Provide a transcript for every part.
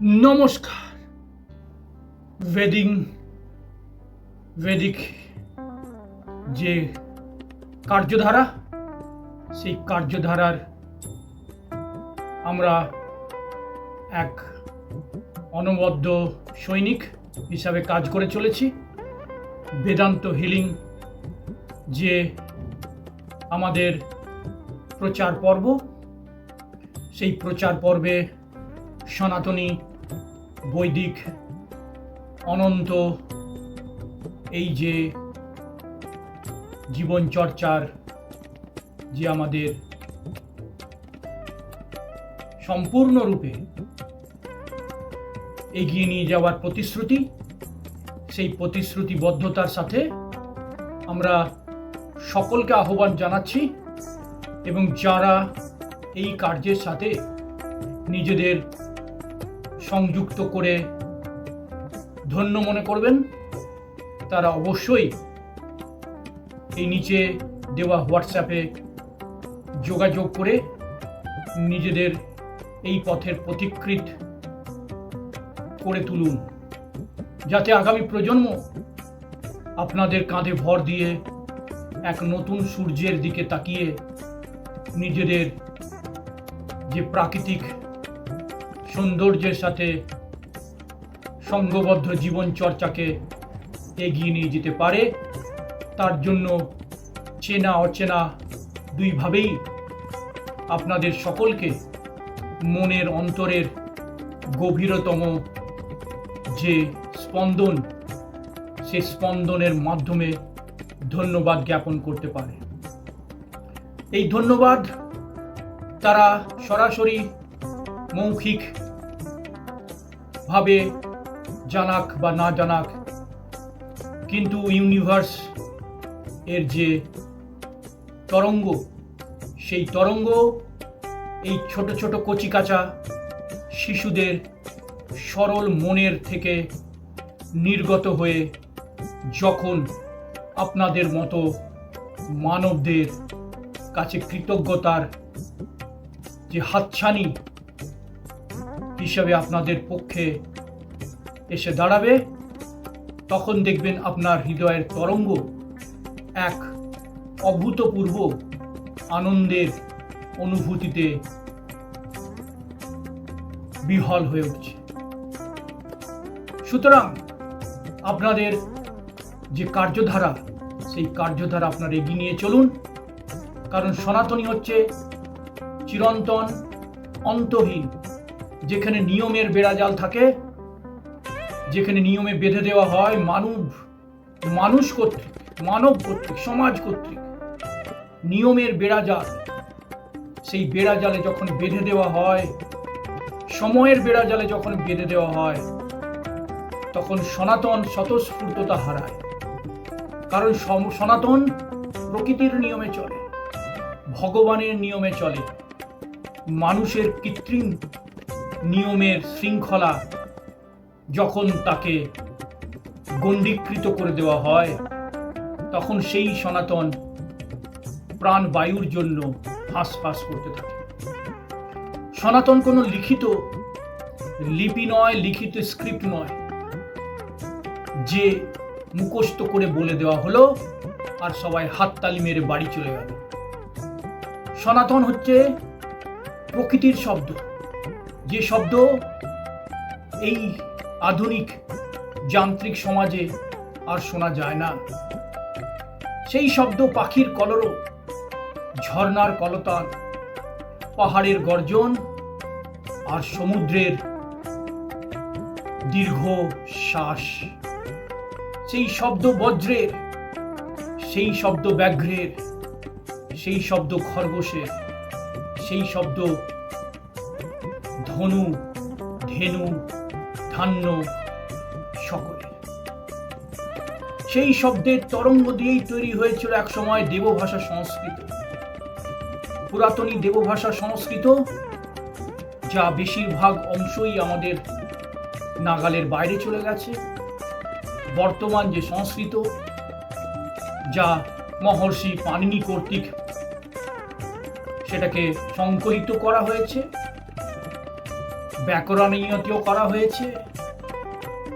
নমস্কার। বেদিক যে কার্যধারা, সেই কার্যধারার আমরা এক অনবদ্য সৈনিক হিসাবে কাজ করে চলেছি। বেদান্ত হিলিং যে আমাদের প্রচার পর্ব, সেই প্রচার পর্বে সনাতনী বৈদিক অনন্ত এই যে জীবন চর্চার যে আমাদের সম্পূর্ণরূপে এগিয়ে নিয়ে যাওয়ার প্রতিশ্রুতি, সেই প্রতিশ্রুতিবদ্ধতার সাথে আমরা সকলকে আহ্বান জানাচ্ছি এবং যারা এই কার্যের সাথে নিজেদের সংযুক্ত করে ধন্য মনে করবেন, তারা অবশ্যই এই নিচে দেওয়া হোয়াটসঅ্যাপে যোগাযোগ করে নিজেদের এই পথের পথিকৃৎ করে তুলুন, যাতে আগামী প্রজন্ম আপনাদের কাঁধে ভর দিয়ে এক নতুন সূর্যের দিকে তাকিয়ে নিজেদের যে প্রাকৃতিক সৌন্দর্যের সাথে সঙ্গবদ্ধ জীবন চর্চাকে এগিয়ে নিয়ে যেতে পারে। তার জন্য চেনা অচেনা দুইভাবেই আপনাদের সকলকে মনের অন্তরের গভীরতম যে স্পন্দন, সে স্পন্দনের মাধ্যমে ধন্যবাদ জ্ঞাপন করতে পারে। এই ধন্যবাদ তারা সরাসরি মৌখিক ভাবে জানাক বা না জানাক, কিন্তু ইউনিভার্স এর যে তরঙ্গ, সেই তরঙ্গ এই ছোট ছোট কচিকাঁচা শিশুদের সরল মনের থেকে নির্গত হয়ে যখন আপনাদের মতো মানবদের কাছে কৃতজ্ঞতার যে হাতছানি হিসাবে আপনাদের পক্ষে এসে দাঁড়াবে, তখন দেখবেন আপনার হৃদয়ের তরঙ্গ এক অভূতপূর্ব আনন্দের অনুভূতিতে বিহ্বল হয়ে উঠছে। সুতরাং আপনাদের যে কার্যধারা, সেই কার্যধারা আপনারা এগিয়ে নিয়ে চলুন, কারণ সনাতনী হচ্ছে চিরন্তন, অন্তহীন, যেখানে নিয়মের বেড়াজাল থাকে, যেখানে নিয়মে বেঁধে দেওয়া হয় মানুষ কর্তৃক, মানব কর্তৃক, সমাজ কর্তৃক নিয়মের বেড়াজাল। সেই বেড়াজালে যখন বেঁধে দেওয়া হয়, সময়ের বেড়াজালে যখন বেঁধে দেওয়া হয়, তখন সনাতন স্বতঃস্ফূর্ততা হারায়। কারণ সনাতন প্রকৃতির নিয়মে চলে, ভগবানের নিয়মে চলে। মানুষের কৃত্রিম নিয়মের শৃঙ্খলা যখন তাকে গণ্ডীকৃত করে দেওয়া হয়, তখন সেই সনাতন প্রাণ বায়ুর জন্য হাঁসফাঁস করতে থাকে। সনাতন কোনো লিখিত লিপি নয়, লিখিত স্ক্রিপ্ট নয় যে মুখস্থ করে বলে দেওয়া হলো আর সবাই হাততালি মেরে বাড়ি চলে গেল। সনাতন হচ্ছে প্রকৃতির শব্দ, যে শব্দ এই আধুনিক যান্ত্রিক সমাজে আর শোনা যায় না। সেই শব্দ পাখির কলরব, ঝর্ণার কলতান, পাহাড়ের গর্জন আর সমুদ্রের দীর্ঘ শ্বাস। সেই শব্দ বজ্রের, সেই শব্দ ব্যাঘ্রের, সেই শব্দ খরগোশের, সেই শব্দ ধনু, ধেনু, ধান্য সকলের। সেই শব্দের তরঙ্গ দিয়েই তৈরি হয়েছিল এক সময় দেবভাষা সংস্কৃত, পুরাতনী দেবভাষা সংস্কৃত, যা বেশিরভাগ অংশই আমাদের নাগালের বাইরে চলে গেছে। বর্তমান যে সংস্কৃত, যা মহর্ষি পাণিনি কর্তৃক সেটাকে সংকলিত করা হয়েছে, ব্যাকরণীয়তেও করা হয়েছে।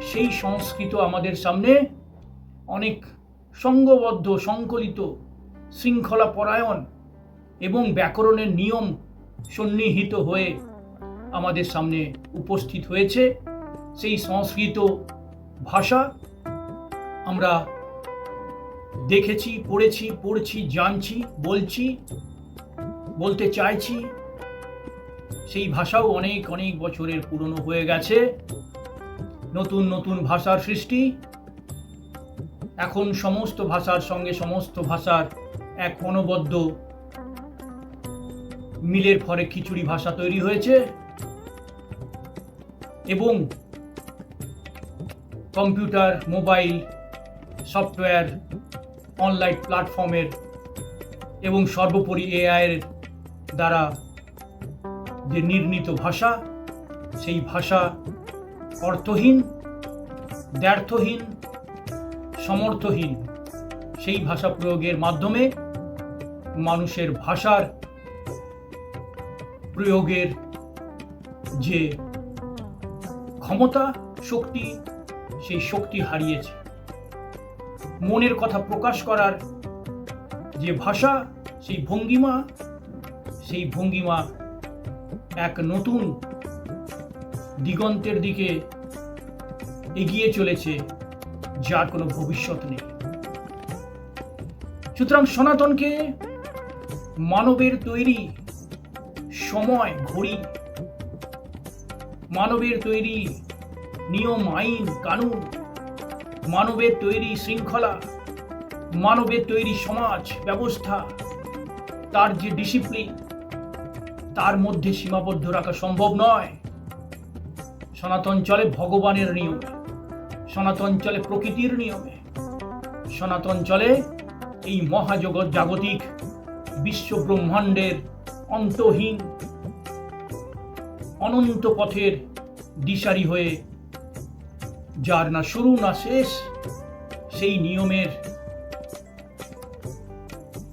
সেই সংস্কৃত আমাদের সামনে অনেক সংঘবদ্ধ, সংকলিত, শৃঙ্খলা পরায়ণ এবং ব্যাকরণের নিয়ম সন্নিহিত হয়ে আমাদের সামনে উপস্থিত হয়েছে। সেই সংস্কৃত ভাষা আমরা দেখেছি, পড়ছি, জানছি, বলতে চাইছি। সেই ভাষাও অনেক অনেক বছরের পুরনো হয়ে গেছে। নতুন নতুন ভাষার সৃষ্টি। এখন সমস্ত ভাষার সঙ্গে সমস্ত ভাষার এক অনবদ্য মিলের ফলে খিচুড়ি ভাষা তৈরি হয়েছে এবং কম্পিউটার, মোবাইল, সফটওয়্যার, অনলাইন প্ল্যাটফর্মের এবং সর্বোপরি এআই এর দ্বারা যে নির্মিত ভাষা, সেই ভাষা অর্থহীন, দ্ব্যর্থহীন, সমর্থহীন। সেই ভাষা প্রয়োগের মাধ্যমে মানুষের ভাষার প্রয়োগের যে ক্ষমতা, শক্তি, সেই শক্তি হারিয়েছে। মনের কথা প্রকাশ করার যে ভাষা, সেই ভঙ্গিমা এক নতুন দিগন্তের দিকে এগিয়ে চলেছে, যার কোনো ভবিষ্যৎ নেই। সুতরাং সনাতনকে মানবের তৈরি সময় ঘড়ি, মানবের তৈরি নিয়ম, আইন, কানুন, মানবের তৈরি শৃঙ্খলা, মানবের তৈরি সমাজ ব্যবস্থা, তার যে ডিসিপ্লিন, তার মধ্যে সীমাবদ্ধ রাখা সম্ভব নয়। সনাতন চলে ভগবানের নিয়মে, সনাতন চলে প্রকৃতির নিয়মে, সনাতন চলে এই জাগতিক বিশ্ব ব্রহ্মাণ্ডের অন্তহীন অনন্ত পথের দিশারি হয়ে, যার না শুরু না শেষ, সেই নিয়মের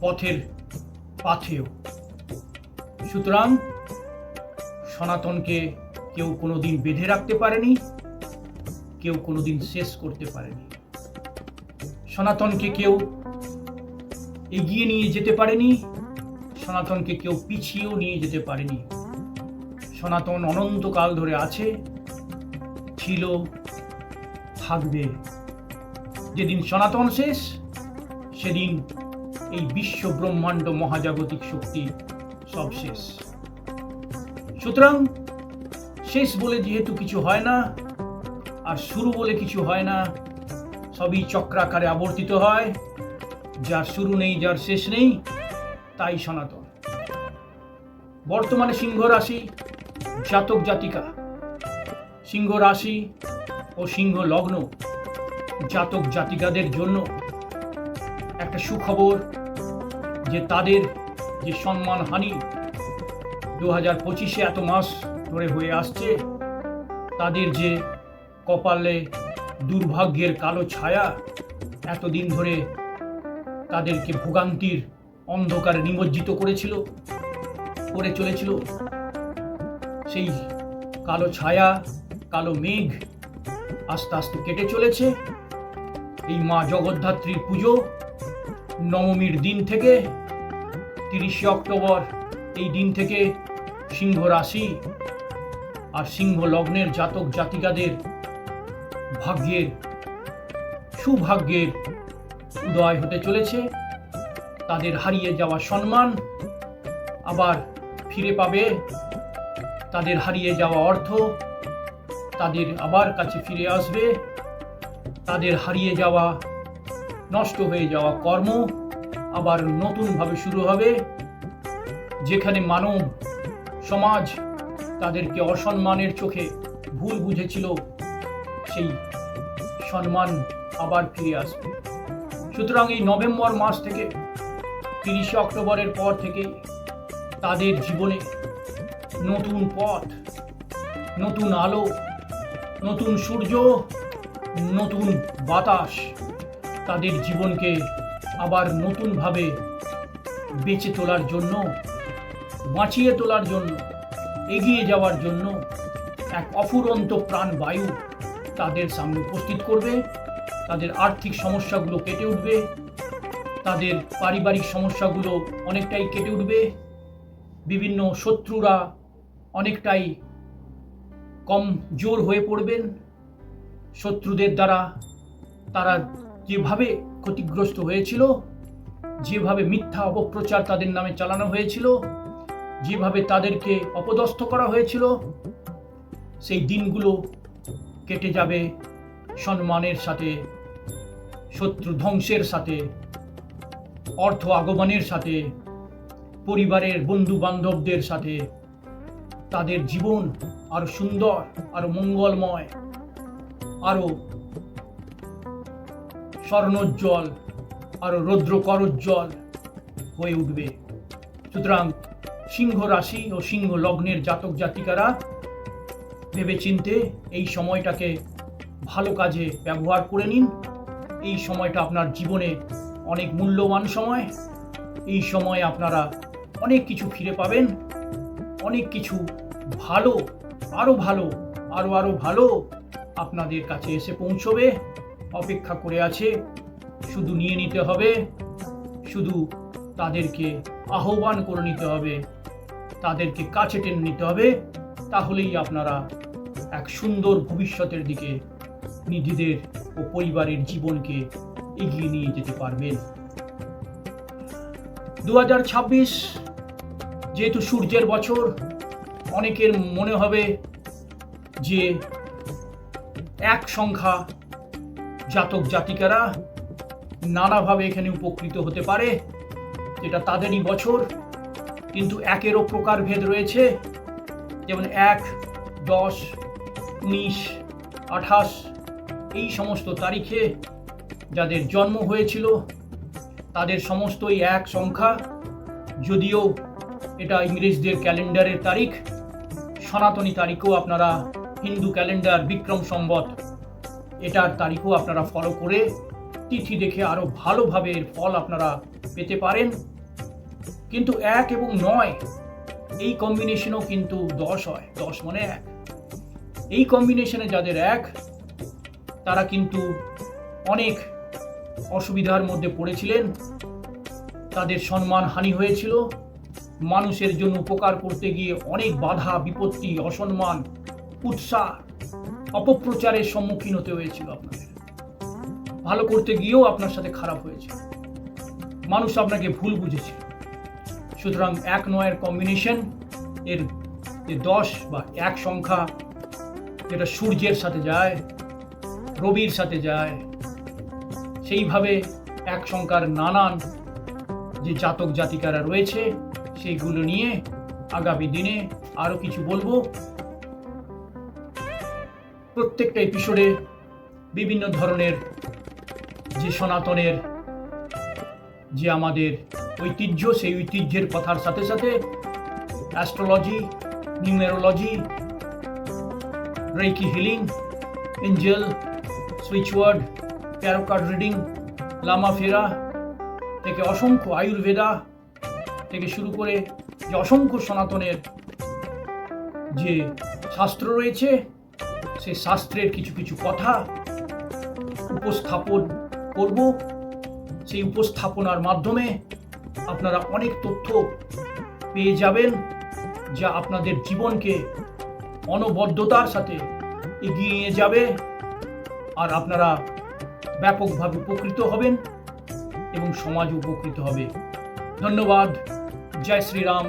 পথের পাথেয়। সুতরাং সনাতনকে কেউ কোনোদিন বেঁধে রাখতে পারেনি, কেউ কোনোদিন শেষ করতে পারেনি। সনাতনকে কেউ এগিয়ে নিয়ে যেতে পারেনি, সনাতনকে কেউ পিছিয়েও নিয়ে যেতে পারেনি। সনাতন অনন্তকাল ধরে আছে, ছিল, থাকবে। যেদিন সনাতন শেষ, সেদিন এই বিশ্ব ব্রহ্মাণ্ড মহাজাগতিক শক্তি সব শেষ। সুতরাং শেষ বলে যেহেতু কিছু হয় না, আর শুরু বলে কিছু হয় না, সবই চক্রাকারে আবর্তিত হয়। যার শুরু নেই, যার শেষ নেই, তাই সনাতন। বর্তমানে সিংহ রাশি জাতক জাতিকা, সিংহ রাশি ও সিংহ লগ্ন জাতক জাতিকাদের জন্য একটা সুখবর, যে তাদের যে সম্মানহানি 2025-এ এত মাস ধরে হয়ে আসছে, তাদের যে কপালে দুর্ভাগ্যের কালো ছায়া এতদিন ধরে তাদেরকে ভোগান্তির অন্ধকারে নিমজ্জিত করে চলেছিল, সেই কালো ছায়া, কালো মেঘ আস্তে আস্তে কেটে চলেছে। এই মা জগদ্ধাত্রীর পুজো নবমীর দিন থেকে 30শে অক্টোবর, এই দিন থেকে সিংহ রাশি আর সিংহ লগ্নের জাতক জাতিকাদের সুভাগ্যের উদয় হতে চলেছে। তাদের হারিয়ে যাওয়া সম্মান আবার ফিরে পাবে, তাদের হারিয়ে যাওয়া অর্থ তাদের আবার কাছে ফিরে আসবে, তাদের হারিয়ে যাওয়া, নষ্ট হয়ে যাওয়া কর্ম আবার নতুনভাবে শুরু হবে। যেখানে মানব সমাজ তাদেরকে অসম্মানের চোখে ভুল বুঝেছিল, সেই সম্মান আবার ফিরে আসবে। সুতরাং এই নভেম্বর মাস থেকে 30শে অক্টোবরের পর থেকে তাদের জীবনে নতুন পথ, নতুন আলো, নতুন সূর্য, নতুন বাতাস তাদের জীবনকে আবার নতুনভাবে বেঁচে তোলার জন্য, বাঁচিয়ে তোলার জন্য, এগিয়ে যাওয়ার জন্য এক অফুরন্ত প্রাণবায়ু তাদের সামনে উপস্থিত করবে। তাদের আর্থিক সমস্যাগুলো কেটে উঠবে, তাদের পারিবারিক সমস্যাগুলো অনেকটাই কেটে উঠবে, বিভিন্ন শত্রুরা অনেকটাই কম জোর হয়ে পড়বেন। শত্রুদের দ্বারা তারা যেভাবে ক্ষতিগ্রস্ত হয়েছিল, যেভাবে মিথ্যা অপপ্রচার তাদের নামে চালানো হয়েছিল, যেভাবে তাদেরকে অপদস্থ করা হয়েছিল, সেই দিনগুলো কেটে যাবে সম্মানের সাথে, শত্রু ধ্বংসের সাথে, অর্থ আগমনের সাথে, পরিবারের বন্ধু বান্ধবদের সাথে। তাদের জীবন আরো সুন্দর, আরো মঙ্গলময়, আরো স্বর্ণোজ্জ্বল, আরো রৌদ্রকরোজ্জ্বল হয়ে উঠবে। সুতরাং সিংহ রাশি ও সিংহ লগ্নের জাতক জাতিকারা ভেবেচিন্তে এই সময়টাকে ভালো কাজে ব্যবহার করে নিন। এই সময়টা আপনার জীবনে অনেক মূল্যবান সময়। এই সময়ে আপনারা অনেক কিছু ফিরে পাবেন, অনেক কিছু ভালো, আরো ভালো আপনাদের কাছে এসে পৌঁছবে, অপেক্ষা করে আছে। শুধু নিয়ে নিতে হবে, শুধু তাদেরকে আহ্বান করে নিতে হবে, তাদেরকে কাছে টেনে নিতে হবে। তাহলেই আপনারা এক সুন্দর ভবিষ্যতের দিকে নিজেদের ও পরিবারের জীবনকে এগিয়ে নিয়ে যেতে পারবেন। 2026 যেহেতু সূর্যের বছর, অনেকের মনে হবে যে এক সংখ্যা জাতক জাতিকারা নানাভাবে এখানে উপকৃত হতে পারে, যেটা তাদেরই বছর। কিন্তু একেরও প্রকারভেদ রয়েছে, যেমন 1, 10, 19, 28 এই সমস্ত তারিখে যাদের জন্ম হয়েছিল তাদের সমস্তই এক সংখ্যা। যদিও এটা ইংরেজদের ক্যালেন্ডারের তারিখ, সনাতনী তারিখও আপনারা হিন্দু ক্যালেন্ডার বিক্রম সম্বত এটার তারিখও আপনারা ফলো করে তিথি দেখে আরো ভালোভাবে এর ফল আপনারা পেতে পারেন। কিন্তু 1 এবং 9 এই কম্বিনেশনও কিন্তু 10 হয়, 10 মানে 1। এই কম্বিনেশনে যাদের 1 তারা কিন্তু অনেক অসুবিধার মধ্যে পড়েছিলেন, তাদের সম্মান হানি হয়েছিল, মানুষের জন্য উপকার করতে গিয়ে অনেক বাধা বিপত্তি, অসম্মান, উৎসাহ, অপপ্রচারের সম্মুখীন হতে হয়েছিল। আপনাদের ভালো করতে গিয়েও আপনার সাথে খারাপ হয়েছে, মানুষ আপনাকে ভুল বুঝেছিল। সুতরাং 1-9 কম্বিনেশন, এর 10 বা 1 সংখ্যা যেটা সূর্যের সাথে যায়, রবির সাথে যায়, সেইভাবে 1 সংখ্যার নানান যে জাতক জাতিকারা রয়েছে সেইগুলো নিয়ে আগামী দিনে আরো কিছু বলবো। প্রত্যেকটা এপিসোডে বিভিন্ন ধরনের যে সনাতনের যে আমাদের ঐতিহ্য, সেই ঐতিহ্যের কথার সাথে সাথে astrology, numerology, reiki healing, angel, switch word, tarot card reading, Lama Fera থেকে অসংখ্য আয়ুর্বেদা থেকে শুরু করে যে অসংখ্য সনাতনের যে শাস্ত্র রয়েছে, সেই শাস্ত্রের কিছু কিছু কথা উপস্থাপন করব। সেই উপস্থাপনার মাধ্যমে আপনারা অনেক তথ্য পেয়ে যাবেন, যা আপনাদের জীবনকে অনবদ্যতার সাথে এগিয়ে নিয়ে যাবে, আর আপনারা ব্যাপকভাবে উপকৃত হবেন এবং সমাজ উপকৃত হবে। ধন্যবাদ। জয় শ্রীরাম।